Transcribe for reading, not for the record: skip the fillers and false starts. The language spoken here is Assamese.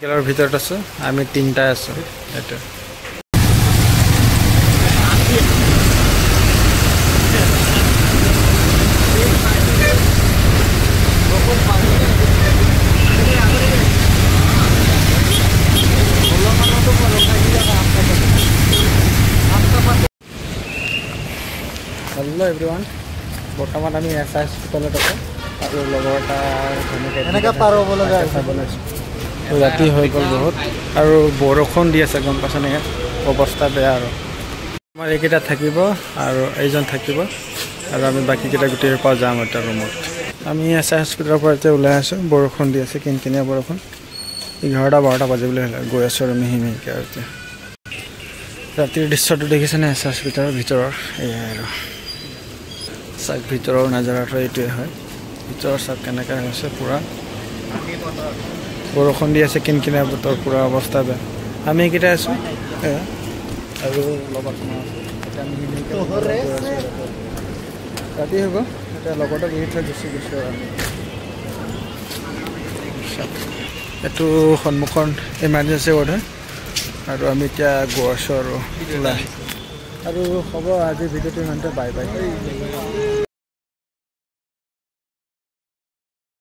মেডিকেলৰ ভিতৰত আছোঁ আমি তিনিটা আছোঁ এইটো হেল্ল' এভৰিৱান বৰ্তমান আমি এছ হস্পিটেলত আছোঁ আৰু লগৰ এটা এনেকৈ পাৰ হ'ব লগা ৰাতি হৈ গ'ল বহুত আৰু বৰষুণ দি আছে গম পাইছেনে ইয়াত অৱস্থা বেয়া আৰু আমাৰ এইকেইটা থাকিব আৰু এইজন থাকিব আৰু আমি বাকীকেইটা গোটেই পৰা যাম এটা ৰুমত আমি এছ হস্পিটেলৰ পৰা এতিয়া ওলাই আছোঁ বৰষুণ দি আছে কিনকিনীয়া বৰষুণ 11-12 বাজিবলৈ হ'লে গৈ আছোঁ আৰু মিহি মিহিকৈ আৰু এতিয়া ৰাতিৰ দৃশ্যটো দেখিছেনে এছ হস্পিটেলৰ ভিতৰৰ এয়াই আৰু চাওক ভিতৰৰ নাজাৰাটো এইটোৱে হয় ভিতৰৰ চাওক কেনেকৈ হৈছে পূৰা বৰষুণ দি আছে কিনকিনীয়া বতৰ পূৰা অৱস্থা বেয়া আমি এইকেইটা আছোঁ আৰু লগত ৰাতি হ'ব এতিয়া লগতে বহি থৈ গুচি গৈছোঁ আৰু এইটো সন্মুখন ইমাৰ্জেঞ্চি ৱাৰ্ড হয় আৰু আমি এতিয়া গৈ আছোঁ আৰু ওলাই আৰু হ'ব আজি ভিডিঅ'টো ইমানতে বাই বাই